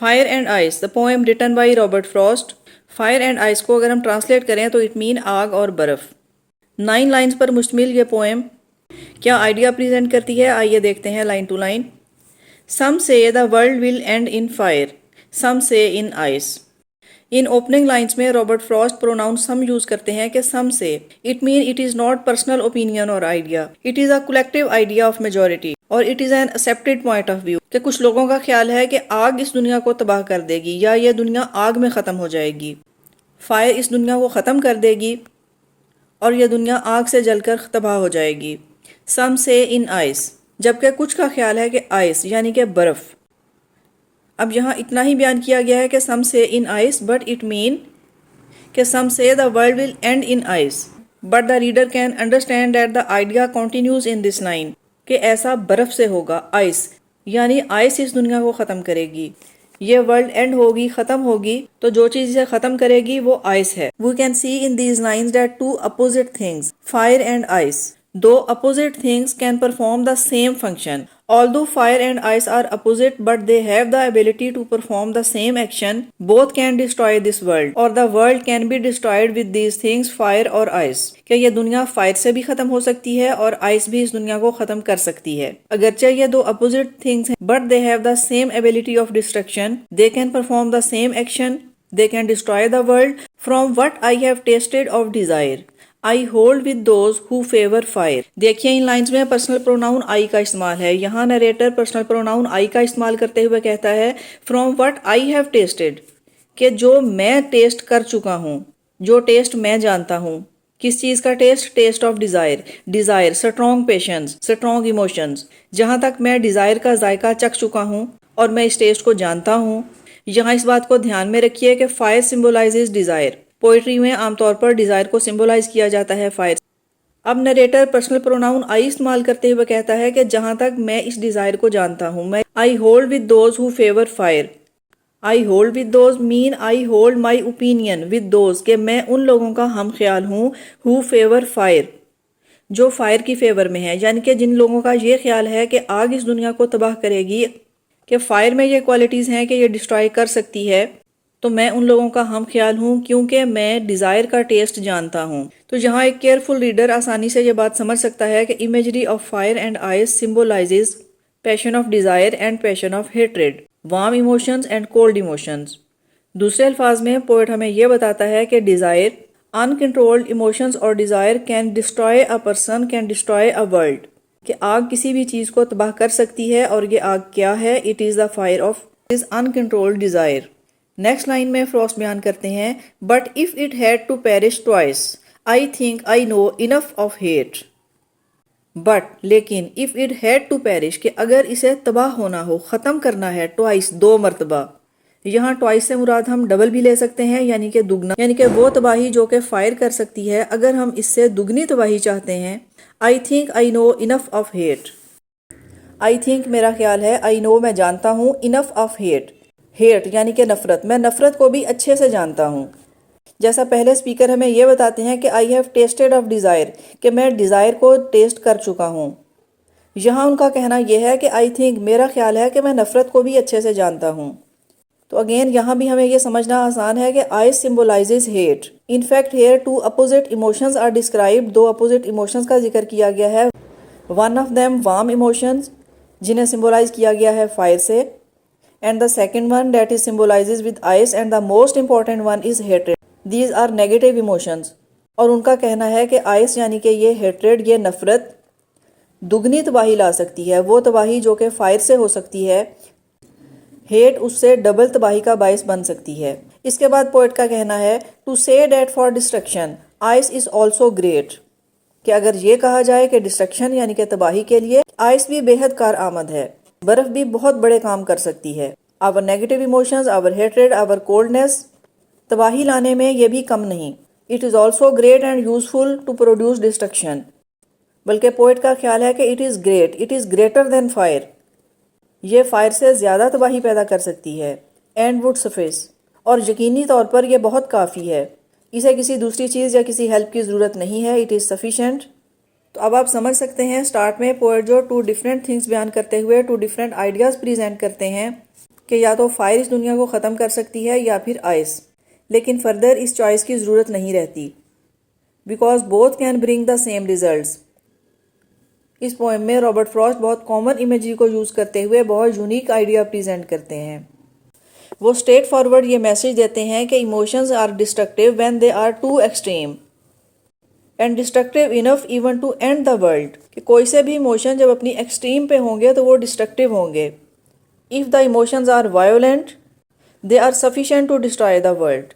Fire and ice the poem written by Robert Frost. Fire and ice को अगर हम translate करें तो इट मीन आग और बर्फ। 9 लाइन्स पर मुश्तमिल ये पोएम क्या आइडिया प्रेजेंट करती है, आइए देखते हैं line to line. Some say the world will end in fire, some say in ice. In opening lines में Robert Frost pronoun some use करते हैं कि some say it mean it is not personal opinion और idea, it is a collective idea of majority और it is an accepted point of view कि कुछ लोगों का ख्याल है कि आग इस दुनिया को तबाह कर देगी या ये दुनिया आग में ख़त्म हो जाएगी। फायर इस दुनिया को ख़त्म कर देगी और यह दुनिया आग से जलकर तबाह हो जाएगी। सम से इन आइस, जबकि कुछ का ख्याल है कि आइस यानी कि बर्फ़। अब यहाँ इतना ही बयान किया गया है कि some say in ice but it mean कि some say the world will end in ice but the reader can understand that the idea continues in this line कि ऐसा बर्फ से होगा। आइस यानी आइस इस दुनिया को ख़त्म करेगी, ये वर्ल्ड एंड होगी, ख़त्म होगी, तो जो चीज़ इसे ख़त्म करेगी वो आइस है। We can see in these lines that two opposite things fire and ice, दो opposite things can perform the same function. Although fire and ice are opposite but they have the ability to perform the same action, both can destroy this world or the world can be destroyed with these things fire or ice। क्या ये दुनिया fire से भी खत्म हो सकती है और आइस भी इस दुनिया को खत्म कर सकती है। अगरचे ये दो अपोजिट थिंग्स हैं but they have the same ability of destruction, they can perform the same action, they can destroy the world। From what I have tasted of desire I hold with those who favour fire. देखिए इन lines में personal pronoun आई का इस्तेमाल है। यहाँ narrator personal pronoun आई का इस्तेमाल करते हुए कहता है from what I have tested, कि जो मैं टेस्ट कर चुका हूँ, जो टेस्ट मैं जानता हूँ। किस चीज़ का test? Test of desire. Desire strong patience, strong emotions. जहाँ तक मैं डिज़ायर का जायका चख चुका हूँ और मैं इस टेस्ट को जानता हूँ। यहाँ इस बात को ध्यान में रखिए कि फायर सिम्बोलाइजेज डिज़ायर। पोइट्री में आमतौर पर डिज़ायर को सिंबलाइज किया जाता है फायर। अब नरेटर पर्सनल प्रोनाउन आई इस्तेमाल करते हुए कहता है कि जहां तक मैं इस डिज़ायर को जानता हूं, मैं I hold with those who favour fire. I hold with those mean I hold my opinion with those, के मैं उन लोगों का हम ख्याल हूँ हु फेवर फायर, जो फायर की फेवर में है। यानी कि जिन लोगों का ये ख्याल है कि आग इस दुनिया को तबाह करेगी, कि फायर में ये क्वालिटीज़ हैं कि ये डिस्ट्रॉय कर सकती है, तो मैं उन लोगों का हम ख्याल हूँ क्योंकि मैं डिज़ायर का टेस्ट जानता हूँ। तो यहाँ एक केयरफुल रीडर आसानी से ये बात समझ सकता है कि imagery of fire and ice symbolises passion of desire and passion of hatred, warm emotions and cold emotions. दूसरे अल्फाज में पोएट हमें यह बताता है कि डिज़ायर अनकंट्रोल्ड इमोशंस और desire can destroy a person, can destroy a world, कि आग किसी भी चीज़ को तबाह कर सकती है। और ये आग क्या है? It is the fire of is uncontrolled desire. Next line में फ्रॉस्ट बयान करते हैं but if it had to perish twice I think I know enough of hate. But लेकिन if it had to perish, कि अगर इसे तबाह होना हो, ख़त्म करना है, ट्वाइस दो मरतबा। यहाँ ट्वाइस से मुराद हम डबल भी ले सकते हैं, यानी कि दुगना, यानी कि वो तबाही जो कि फायर कर सकती है। अगर हम इससे दुगनी तबाही चाहते हैं, आई think I know enough of hate. I think मेरा ख्याल है, आई नो मैं जानता हूँ, इनफ ऑफ हेट, हेट यानी कि नफ़रत, मैं नफ़रत को भी अच्छे से जानता हूँ। जैसा पहले स्पीकर हमें यह बताते हैं कि I have tested of desire, कि मैं डिज़ायर को टेस्ट कर चुका हूँ। यहाँ उनका कहना यह है कि आई थिंक मेरा ख्याल है कि मैं नफ़रत को भी अच्छे से जानता हूँ। तो अगेन यहाँ भी हमें यह समझना आसान है कि I symbolizes hate. In fact here two opposite emotions are described, दो अपोजिट इमोशंस का जिक्र किया गया है। One of them warm emotions, जिन्हें सिम्बोलाइज किया गया है फायर से, and the second one that is symbolizes with ice, and the most important one is hatred. These are negative emotions। और उनका कहना है कि आइस यानी कि ये हेट्रेड, ये नफ़रत दुगनी तबाही ला सकती है। वो तबाही जो कि फायर से हो सकती है, हेट उससे डबल तबाही का बायस बन सकती है। इसके बाद पोएट का कहना है to say that for destruction ice is also great, कि अगर ये कहा जाए कि डिस्ट्रक्शन यानी कि तबाही के लिए आइस भी बेहद कारआमद है, बर्फ भी बहुत बड़े काम कर सकती है। Our negative emotions, our hatred, our coldness, तबाही लाने में ये भी कम नहीं। It is also great and useful to produce destruction, बल्कि पोएट का ख्याल है कि it is great, it is greater than fire, ये फायर से ज़्यादा तबाही पैदा कर सकती है। एंड वुड सफिस, और यकीनी तौर पर यह बहुत काफ़ी है, इसे किसी दूसरी चीज़ या किसी हेल्प की ज़रूरत नहीं है। It is sufficient. तो अब आप समझ सकते हैं स्टार्ट में पोएट जो टू डिफरेंट थिंग्स बयान करते हुए टू डिफरेंट आइडियाज़ प्रेजेंट करते हैं, कि या तो फायर इस दुनिया को ख़त्म कर सकती है या फिर आइस, लेकिन फर्दर इस चॉइस की ज़रूरत नहीं रहती, because both can bring the same results. इस पोएम में रॉबर्ट फ्रॉस्ट बहुत कॉमन इमेजरी को यूज़ करते हुए बहुत यूनिक आइडिया प्रेजेंट करते हैं। वो स्ट्रेट फॉरवर्ड ये मैसेज देते हैं कि emotions are destructive when they are too extreme and destructive enough even to end the world, कि कोई से भी इमोशन जब अपनी एक्सट्रीम पे होंगे तो वो डिस्ट्रक्टिव होंगे। If the emotions are violent they are sufficient to destroy the world.